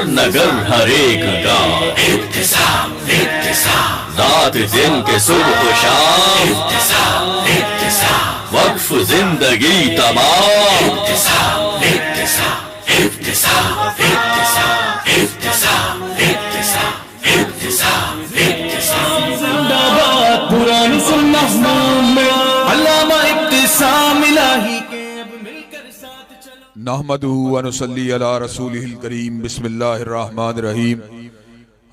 हर नगर हर एक गाँव, इब्तिसाम इब्तिसाम रात दिन के सुबह शाम, इब्तिसाम इब्तिसाम वक्फ जिंदगी तमाम। इब्तिसाम इब्तिसाम इब्तिसाम इब्तिसाम इब्तिसाम इब्तिसाम इब्तिसाम इब्तिसाम जिंदाबाद पुरानी सुन्नत में अल्लामा इब्तिसाम इलाही के अब मिलकर साथ चलो। नहमदुहु व नुसल्ली अला रसूलिहिल करीम। बिस्मिल्लाहिर रहमानिर रहीम।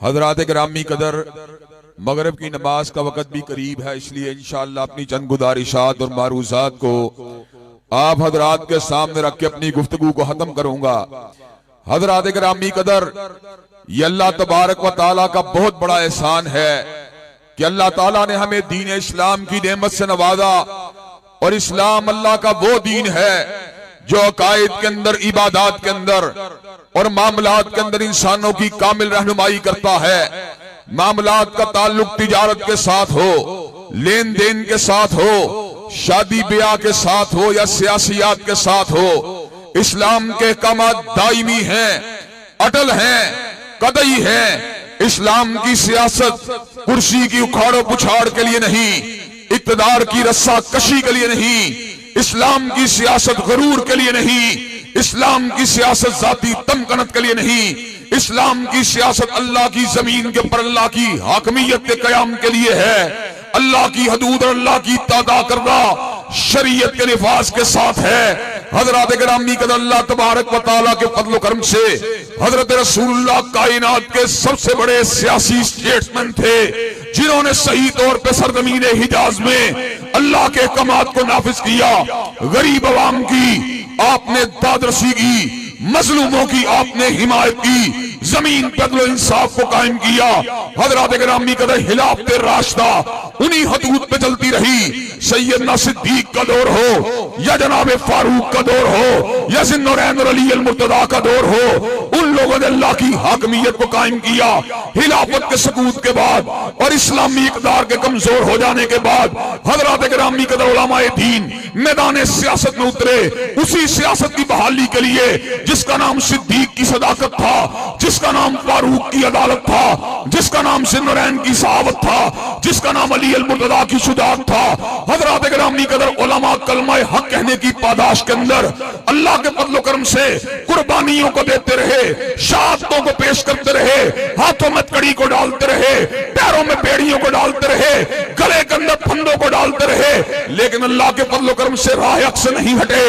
हज़रात गिरामी कदर, मगरिब की नमाज का वक़्त भी करीब है, इसलिए इंशाअल्लाह अपनी चंद गुजारिशात और मारूज़ात को आप हजरात के सामने रख के अपनी गुफ्तगू को खत्म करूंगा। हजरात गिरामी कदर, ये अल्लाह तबारक व तआला का बहुत बड़ा एहसान है कि अल्लाह ताला ने हमें दीन इस्लाम की नेमत से नवाजा। और इस्लाम अल्लाह का वो दीन है जो अकायद के अंदर, इबादात के अंदर और मामलात के अंदर इंसानों की कामिल रहनुमाई करता है। मामलात का ताल्लुक तिजारत के साथ हो, लेन देन के साथ हो, शादी ब्याह के साथ हो या सियासियात के साथ हो, इस्लाम के अहकामात दायमी हैं, अटल हैं, कतई हैं। इस्लाम की सियासत कुर्सी की उखाड़ो पुछाड़ के लिए नहीं, इक्तदार की रस्सा कशी के लिए नहीं, इस्लाम की सियासत गरूर के लिए नहीं, इस्लाम की सियासत जाती तमकनत के लिए नहीं, इस्लाम की सियासत अल्लाह की जमीन के ऊपर अल्लाह की हाकमियत के कयाम के लिए है। अल्लाह की हदूद और अल्लाह की तादा करदा शरीयत के निफाज के साथ है। हजरत गिरामी कदर, अल्लाह तबारक व तआला के फजल करम से हजरत रसूलुल्लाह कायनात के सबसे बड़े सियासी स्टेट्समैन थे, जिन्होंने सही तौर पे सरजमीन हिजाज में अल्लाह के कमात को नाफिज किया। गरीब अवाम की आपने दादरसी की, मजलूमों की आपने हिमायत की, जमीन पे अदल इंसाफ को कायम किया। हजरत गिरामी कदर, हिलाफते राशिदा उन्हीं हदूद पे चलती रही। सैयदना सिद्दीक का दौर हो या जनाब फारूक का दौर हो या ज़िन्नुरैन और अली अल मुर्तदा का दौर हो, उन लोगों ने अल्लाह की हाकमियत को कायम किया। हिलाफत के सकूत के बाद और इस्लामी इक़्तिदार के कमजोर हो जाने के बाद हजरत गिरामी कदर उलमाए दीन मैदान सियासत में उतरे। उसी सियासत की बहाली के लिए जिसका नाम सिद्दीक की सदाकत था, जिसका नाम फारूक की अदालत था, जिसका नाम ज़िन्नुरैन की सहाबत था, जिसका नाम अली अल मुर्तदा की शुजाअत था। हजरत गिरामी कदर उलमा कलमा हक कहने की पादाश के अंदर अल्लाह के फज़ल करम से कुर्बानियों को देते रहे, शहादतों को पेश करते रहे, हाथों में कड़ी को डालते रहे, पैरों में बेड़ियों को डालते रहे, गले के अंदर फंदों को डालते रहे, लेकिन अल्लाह के फज़ल करम से राह हक से नहीं हटे।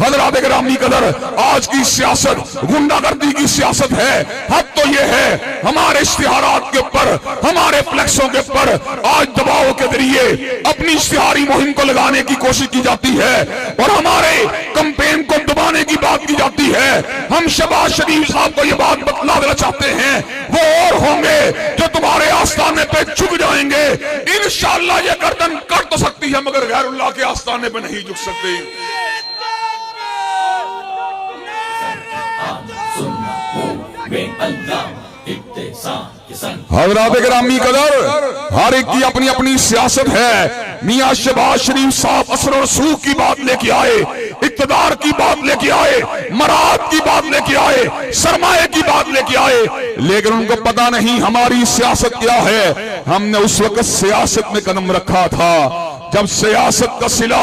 हजरत गिरामी कदर, आज की सियासत गुंडागर्दी की सियासत है। हद तो ये है, हमारे इश्तिहारात के ऊपर, हमारे फ्लेक्सों के ऊपर आज दबाव के जरिए अपनी इश्तिहारी मुहिम को लगाने की कोशिश की जाती है और हमारे कैंपेन को दबाने की बात की जाती है। हम शहबाज शरीफ साहब को ये बात बतला देना चाहते हैं, वो और होंगे जो तुम्हारे आस्थाने पे झुक जाएंगे। इंशाअल्लाह ये गर्दन कट तो सकती है, मगर गैरुल्लाह के आस्थाने पे नहीं झुक सकती। हज़रात गिरामी कदर, हर एक की अपनी अपनी सियासत है। मियां शहबाज शरीफ साहब असर और सूख की बात लेके आए, इक़्तिदार की बात लेके आए, मराद की बात लेके आए, सरमाए की बात लेके आए, लेकिन उनको पता नहीं हमारी सियासत क्या है। हमने उस वक्त सियासत में कदम रखा था जब सियासत का सिला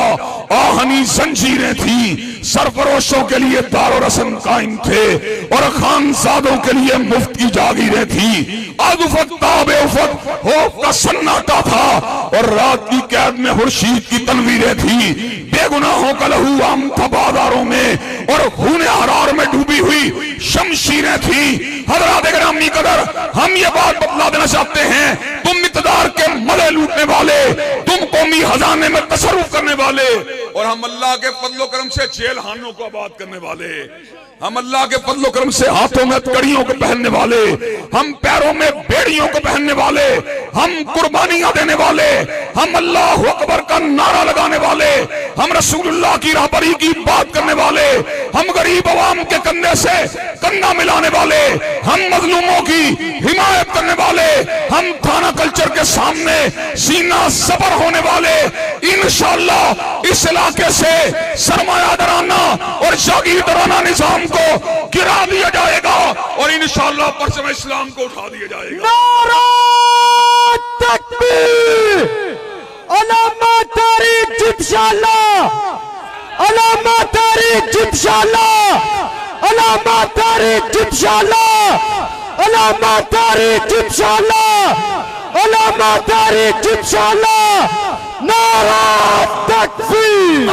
आहनी जंजीरें थी, सरफरोशों के लिए दारो रस्म कायम थे और खानजादों के लिए मुफ्त की जागीरें थी। अदुफत ताबे उफत खौफ का सन्नाटा था और रात की कैद में खुर्शीद की तनवीरें थी। बेगुनाहों का लहू आम था बाजारों में और खूने हरार में डूबी हुई शमशीरें थी। हज़रात गिरामी कदर, हम ये बात बतला देना चाहते हैं, तुम इक़्तिदार के मले लूटने वाले, तुम कौमी खजाने में तसर्रुफ करने वाले, और हम अल्लाह के फज़ल करम से जेल खानों को आबाद करने वाले, हम अल्लाह के फज़ल करम से हाथों में कड़ियों को पहनने वाले, हम पैरों में बेड़ियों को पहनने वाले, हम कुर्बानियां देने वाले, हम अल्लाह अकबर का नारा लगाने वाले, हम रसूलुल्लाह की रहबरी की बात करने वाले, हम गरीब अवाम के कंधे से कंधा मिलाने वाले, हम मजलूमों की हिमायत करने वाले, हम थाना कल्चर के सामने सीना सबर होने वाले इंशाअल्लाह इस इलाके से सरमायादाराना और जागीरदाराना निजाम को गिरा दिया जाएगा और इंशाअल्लाह परचम इस्लाम को उठा दिया जाएगा। नारा तकबीर, अलामा तारीख इंशाअल्लाह, अलामा तारीख इंशाअल्लाह, अलामा तारीख इंशाअल्लाह, अलामा तारीख इंशाअल्लाह, अलामा तारीख इंशाअल्लाह। नारा तकबीर।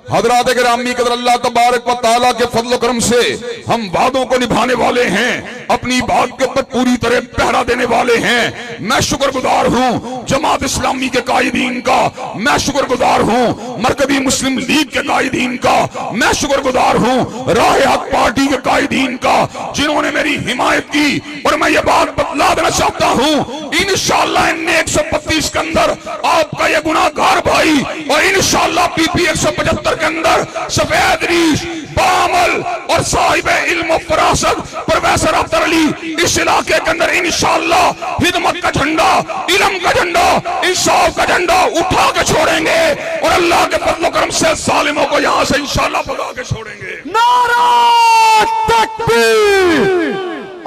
हजरात गिरामी कदर अल्लाह तबारक व तआला के फजल करम से हम वादों को निभाने वाले हैं, अपनी बात के ऊपर पूरी तरह पहरा देने वाले हैं। मैं शुक्रगुजार हूँ जमात इस्लामी के कायदीन का, मैं शुक्रगुजार हूँ मरकजी मुस्लिम लीग के कायदीन का, मैं शुक्रगुजार हूँ राह हक पार्टी के कायदीन का, जिन्होंने मेरी हिमायत की। और मैं ये बात बतला देना चाहता हूँ इंशाअल्लाह 132 के अंदर आपका ये गुनाहगार भाई और इंशाअल्लाह पीपी 175 के अंदर सफेद रीश बामल और साहिब इल्म फरासत प्रोफेसर अख्तर अली इस इलाके के अंदर इंशाअल्लाह हिदमत का झंडा, इल्म का झंडा, इंसाफ का झंडा उठा के छोड़ेंगे और अल्लाह के फजल करम से जालिमों को यहाँ से इंशाअल्लाह भगा के छोड़ेंगे। नारा तकबीर,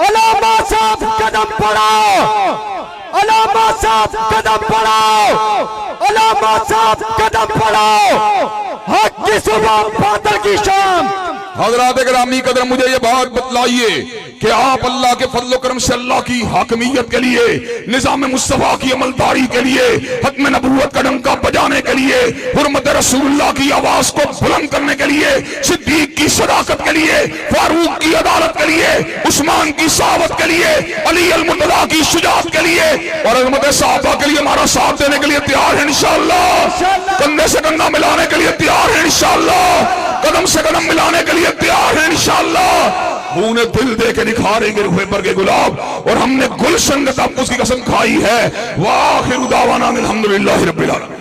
अलामा साहब कदम बढ़ाओ, अलामा साहब कदम बढ़ाओ, अलामा साहब कदम बढ़ाओ। हक की सुबह बादल की शाम। हजरात गिरामी कदर मुझे ये बात बतलाइए कि आप अल्लाह के फजल करम से अल्लाह की हाकमियत के लिए, निजाम मुस्तफा की अमलदारी के लिए, हक में नबूवत का डंका बजाने के लिए, हुर्मत रसूलुल्लाह की आवाज को बुलंद करने के लिए, सिद्दीक की सदाकत के लिए, फारूक की अदालत के लिए, उस्मान की सावत के लिए, अली अल मुर्तज़ा की शुजाअत के लिए और अज़मत सहाबा के लिए हमारा साथ देने के लिए तैयार है इंशाअल्लाह। कंधे से कंधा मिलाने के लिए तैयार है इंशाअल्लाह, कदम से कदम मिलाने के लिए तैयार है इंशाअल्लाह। खूने दिल दे के निखारेंगे रुहे पर के गुलाब और हमने गुलशन के तहफ़्फ़ुज़ की कसम खाई है। वाखिरु दावाना अल्हम्दुलिल्लाहि रब्बिल आलमीन।